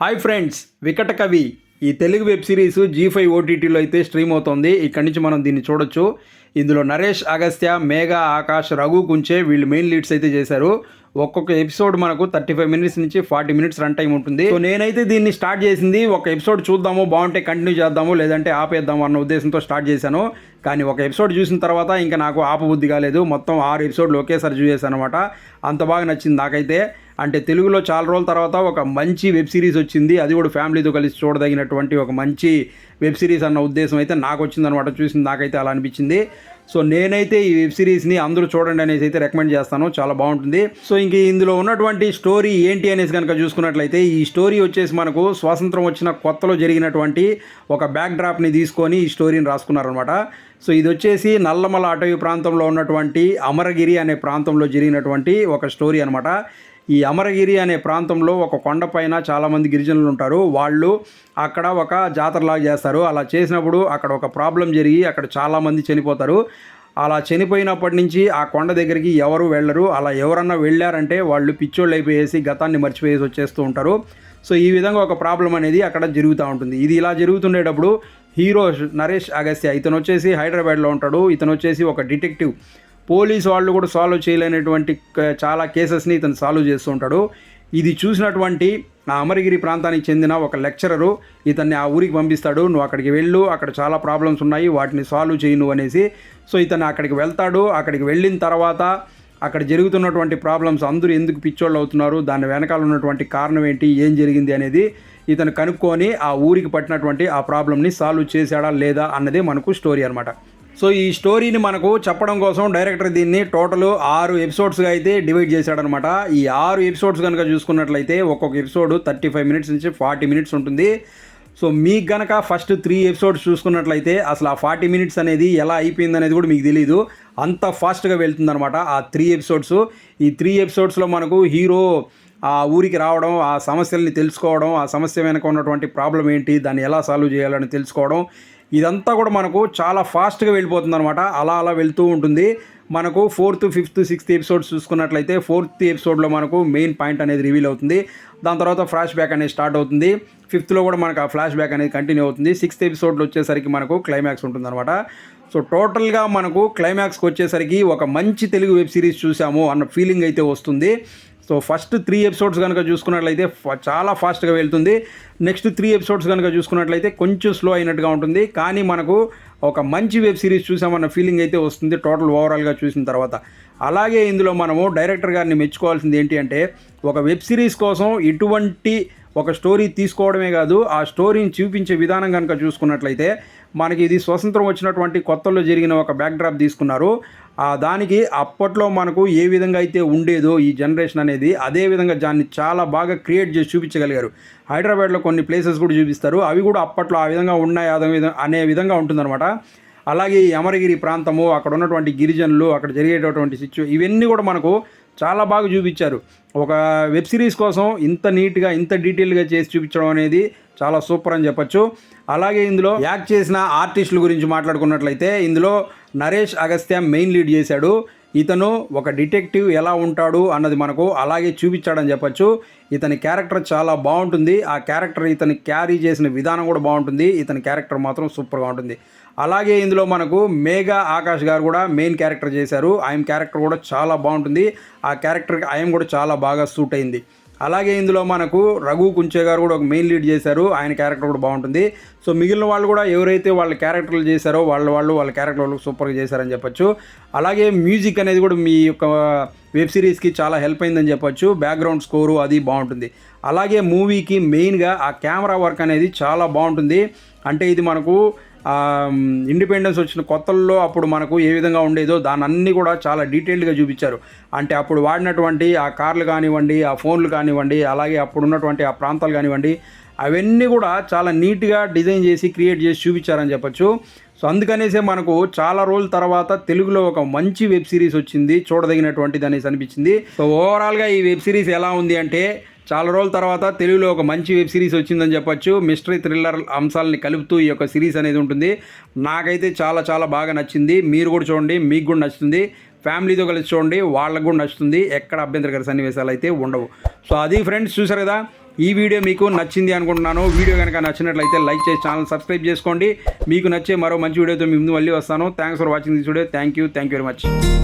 Hi friends, వికట కవి ఈ Telugu web series G5 ఓటీటీలో అయితే స్ట్రీమ్ అవుతుంది. ఇక్కడి నుంచి మనం దీన్ని చూడొచ్చు. ఇందులో నరేష్ అగస్త్య, మేఘా ఆకాష్, రఘు కుంచే వీళ్ళు మెయిన్ లీడ్స్ అయితే చేశారు. ఒక్కొక్క ఎపిసోడ్ మనకు 35 మినిట్స్ నుంచి 40 మినిట్స్ రన్ టైం ఉంటుంది. సో నేనైతే దీన్ని స్టార్ట్ చేసింది ఒక ఎపిసోడ్ చూద్దాము, బాగుంటే కంటిన్యూ చేద్దాము, లేదంటే ఆపేద్దాము అన్న ఉద్దేశంతో స్టార్ట్ చేశాను. కానీ ఒక ఎపిసోడ్ చూసిన తర్వాత ఇంకా నాకు ఆపబుద్ధి కాలేదు. మొత్తం 6 ఎపిసోడ్లు ఒకేసారి చూసేసాను అనమాట. అంత బాగా నచ్చింది నాకైతే. అంటే తెలుగులో చాలా రోజుల తర్వాత ఒక మంచి వెబ్ సిరీస్ వచ్చింది, అది కూడా ఫ్యామిలీతో కలిసి చూడదగినటువంటి ఒక మంచి వెబ్ సిరీస్ అన్న ఉద్దేశం అయితే నాకు వచ్చిందనమాట. చూసింది నాకైతే అలా అనిపించింది. సో నేనైతే ఈ వెబ్ సిరీస్ని అందరూ చూడండి అనేసి అయితే రికమెండ్ చేస్తాను, చాలా బాగుంటుంది. సో ఇంక ఇందులో ఉన్నటువంటి స్టోరీ ఏంటి అనేసి కనుక చూసుకున్నట్లయితే, ఈ స్టోరీ వచ్చేసి మనకు స్వాతంత్రం వచ్చిన కొత్తలో జరిగినటువంటి ఒక బ్యాక్ డ్రాప్ని తీసుకొని ఈ స్టోరీని రాసుకున్నారనమాట. సో ఇది వచ్చేసి నల్లమల అటవీ ప్రాంతంలో ఉన్నటువంటి అమరగిరి అనే ప్రాంతంలో జరిగినటువంటి ఒక స్టోరీ అనమాట. ఈ అమరగిరి అనే ప్రాంతంలో ఒక కొండపైన చాలామంది గిరిజనులు ఉంటారు. వాళ్ళు అక్కడ ఒక జాతరలాగా చేస్తారు. అలా చేసినప్పుడు అక్కడ ఒక ప్రాబ్లం జరిగి అక్కడ చాలామంది చనిపోతారు. అలా చనిపోయినప్పటి నుంచి ఆ కొండ దగ్గరికి ఎవరు వెళ్ళరు. అలా ఎవరన్నా వెళ్ళారంటే వాళ్ళు పిచ్చోళ్ళు అయిపోయేసి గతాన్ని మర్చిపోయేసి వచ్చేస్తూ ఉంటారు. సో ఈ విధంగా ఒక ప్రాబ్లం అనేది అక్కడ జరుగుతూ ఉంటుంది. ఇది ఇలా జరుగుతుండేటప్పుడు హీరో నరేష్ అగస్త్య, ఇతను వచ్చేసి హైదరాబాద్లో ఉంటాడు. ఇతను వచ్చేసి ఒక డిటెక్టివ్. పోలీసు వాళ్ళు కూడా సాల్వ్ చేయలేనటువంటి చాలా కేసెస్ని ఇతను సాల్వ్ చేస్తూ ఉంటాడు. ఇది చూసినటువంటి ఆ అమరగిరి ప్రాంతానికి చెందిన ఒక లెక్చరరు ఇతన్ని ఆ ఊరికి పంపిస్తాడు. నువ్వు అక్కడికి వెళ్ళు, అక్కడ చాలా ప్రాబ్లమ్స్ ఉన్నాయి, వాటిని సాల్వ్ చేయి నువ్వు అనేసి. సో ఇతను అక్కడికి వెళ్తాడు. అక్కడికి వెళ్ళిన తర్వాత అక్కడ జరుగుతున్నటువంటి ప్రాబ్లమ్స్, అందరూ ఎందుకు పిచ్చోళ్ళు అవుతున్నారు, దాని వెనకాల ఉన్నటువంటి కారణం ఏంటి, ఏం జరిగింది అనేది ఇతను కనుక్కొని ఆ ఊరికి పట్టినటువంటి ఆ ప్రాబ్లమ్ని సాల్వ్ చేశాడా లేదా అన్నదే మనకు స్టోరీ అనమాట. సో ఈ స్టోరీని మనకు చెప్పడం కోసం డైరెక్టర్ దీన్ని టోటల్ 6 ఎపిసోడ్స్గా అయితే డివైడ్ చేశాడనమాట. ఈ 6 ఎపిసోడ్స్ కనుక చూసుకున్నట్లయితే ఒక్కొక్క ఎపిసోడ్ 35 మినిట్స్ నుంచి 40 మినిట్స్ ఉంటుంది. సో మీకు గనక ఫస్ట్ 3 ఎపిసోడ్స్ చూసుకున్నట్లయితే అసలు ఆ 40 మినిట్స్ అనేది ఎలా అయిపోయింది అనేది కూడా మీకు తెలియదు. అంత ఫాస్ట్గా వెళ్తుందనమాట ఆ 3 ఎపిసోడ్స్. ఈ 3 ఎపిసోడ్స్లో మనకు హీరో ఆ ఊరికి రావడం, ఆ సమస్యల్ని తెలుసుకోవడం, ఆ సమస్య వెనక ఉన్నటువంటి ప్రాబ్లం ఏంటి, దాన్ని ఎలా సాల్వ్ చేయాలని తెలుసుకోవడం, ఇదంతా కూడా మనకు చాలా ఫాస్ట్గా వెళ్ళిపోతుంది అనమాట. అలా అలా వెళ్తూ ఉంటుంది. మనకు 4th, 5th, 6th ఎపిసోడ్స్ చూసుకున్నట్లయితే 4th ఎపిసోడ్లో మనకు మెయిన్ పాయింట్ అనేది రివీల్ అవుతుంది. దాని తర్వాత ఫ్లాష్ బ్యాక్ అనేది స్టార్ట్ అవుతుంది. 5th కూడా మనకు ఆ ఫ్లాష్ బ్యాక్ అనేది కంటిన్యూ అవుతుంది. 6th ఎపిసోడ్లో వచ్చేసరికి మనకు క్లైమాక్స్ ఉంటుందన్నమాట. సో టోటల్గా మనకు క్లైమాక్స్కి వచ్చేసరికి ఒక మంచి తెలుగు వెబ్ సిరీస్ చూసాము అన్న ఫీలింగ్ అయితే వస్తుంది. సో ఫస్ట్ 3 ఎపిసోడ్స్ కనుక చూసుకున్నట్లయితే చాలా ఫాస్ట్గా వెళ్తుంది. నెక్స్ట్ 3 ఎపిసోడ్స్ కనుక చూసుకున్నట్లయితే కొంచెం స్లో అయినట్టుగా ఉంటుంది. కానీ మనకు ఒక మంచి వెబ్ సిరీస్ చూసామన్న ఫీలింగ్ అయితే వస్తుంది టోటల్ ఓవరాల్గా చూసిన తర్వాత. అలాగే ఇందులో మనము డైరెక్టర్ గారిని మెచ్చుకోవాల్సింది ఏంటి అంటే, ఒక వెబ్ సిరీస్ కోసం ఇటువంటి ఒక స్టోరీ తీసుకోవడమే కాదు, ఆ స్టోరీని చూపించే విధానం కనుక చూసుకున్నట్లయితే మనకి ఇది స్వతంత్రం వచ్చినటువంటి కొత్తలో జరిగిన ఒక బ్యాక్డ్రాప్ తీసుకున్నారు. దానికి అప్పట్లో మనకు ఏ విధంగా అయితే ఉండేదో ఈ జనరేషన్ అనేది, అదే విధంగా దాన్ని చాలా బాగా క్రియేట్ చేసి చూపించగలిగారు. హైదరాబాద్లో కొన్ని ప్లేసెస్ కూడా చూపిస్తారు, అవి కూడా అప్పట్లో ఆ విధంగా ఉన్నాయి అనే విధంగా ఉంటుందన్నమాట. అలాగే ఈ అమరగిరి ప్రాంతము, అక్కడ ఉన్నటువంటి గిరిజనులు, అక్కడ జరిగేటటువంటి ఇవన్నీ కూడా మనకు చాలా బాగా చూపించారు. ఒక వెబ్ సిరీస్ కోసం ఇంత నీట్గా ఇంత డీటెయిల్గా చేసి చూపించడం అనేది చాలా సూపర్ అని చెప్పొచ్చు. అలాగే ఇందులో యాక్ట్ చేసిన ఆర్టిస్టుల గురించి మాట్లాడుకున్నట్లయితే ఇందులో నరేష్ అగస్త్య మెయిన్ లీడ్ చేశాడు. ఇతను ఒక డిటెక్టివ్ ఎలా ఉంటాడు అన్నది మనకు అలాగే చూపించాడని చెప్పొచ్చు. ఇతని క్యారెక్టర్ చాలా బాగుంటుంది. ఆ క్యారెక్టర్ ఇతని క్యారీ చేసిన విధానం కూడా బాగుంటుంది. ఇతని క్యారెక్టర్ మాత్రం సూపర్గా ఉంటుంది. అలాగే ఇందులో మనకు మేఘా ఆకాష్ గారు కూడా మెయిన్ క్యారెక్టర్ చేశారు. ఆయన క్యారెక్టర్ కూడా చాలా బాగుంటుంది. ఆ క్యారెక్టర్కి ఆయన కూడా చాలా బాగా సూట్ అయింది. అలాగే ఇందులో మనకు రఘు కుంచే గారు కూడా ఒక మెయిన్ లీడ్ చేశారు. ఆయన క్యారెక్టర్ కూడా బాగుంటుంది. సో మిగిలిన వాళ్ళు కూడా ఎవరైతే వాళ్ళ క్యారెక్టర్లు చేశారో వాళ్ళ క్యారెక్టర్లు సూపర్గా చేశారని చెప్పొచ్చు. అలాగే మ్యూజిక్ అనేది కూడా మీ యొక్క వెబ్ సిరీస్కి చాలా హెల్ప్ అయిందని చెప్పొచ్చు. బ్యాక్గ్రౌండ్ స్కోరు అది బాగుంటుంది. అలాగే మూవీకి మెయిన్గా ఆ కెమెరా వర్క్ అనేది చాలా బాగుంటుంది. అంటే ఇది మనకు ఇండిపెండెన్స్ వచ్చిన కొత్తల్లో అప్పుడు మనకు ఏ విధంగా ఉండేదో దాన్ని అన్నీ కూడా చాలా డీటెయిల్డ్గా చూపించారు. అంటే అప్పుడు వాడినటువంటి ఆ కార్లు కానివ్వండి, ఆ ఫోన్లు కానివ్వండి, అలాగే అప్పుడు ఉన్నటువంటి ఆ ప్రాంతాలు కానివ్వండి, అవన్నీ కూడా చాలా నీట్గా డిజైన్ చేసి క్రియేట్ చేసి చూపించారని చెప్పొచ్చు. సో అందుకనేసే మనకు చాలా రోజుల తర్వాత తెలుగులో ఒక మంచి వెబ్ సిరీస్ వచ్చింది, చూడదగినటువంటిది అనేసి అనిపించింది. సో ఓవరాల్గా ఈ వెబ్ సిరీస్ ఎలా ఉంది అంటే, చాలా రోజుల తర్వాత తెలుగులో ఒక మంచి వెబ్ సిరీస్ వచ్చిందని చెప్పొచ్చు. మిస్టరీ థ్రిల్లర్ అంశాలని కలుపుతూ ఈ యొక్క సిరీస్ అనేది ఉంటుంది. నాకైతే చాలా చాలా బాగా నచ్చింది. మీరు కూడా చూడండి, మీకు కూడా నచ్చుతుంది. ఫ్యామిలీతో కలిసి చూడండి, వాళ్ళకు కూడా నచ్చుతుంది. ఎక్కడ అభ్యంతరకర సన్నివేశాలు అయితే ఉండవు. సో అది ఫ్రెండ్స్, చూసారు కదా, ఈ వీడియో మీకు నచ్చింది అనుకుంటున్నాను. వీడియో కనుక నచ్చినట్లయితే లైక్ చేసి ఛానల్ సబ్స్క్రైబ్ చేసుకోండి. మీకు నచ్చే మరో మంచి వీడియోతో మీ ముందు మళ్ళీ వస్తాను. Thanks for watching this video. Thank you very much.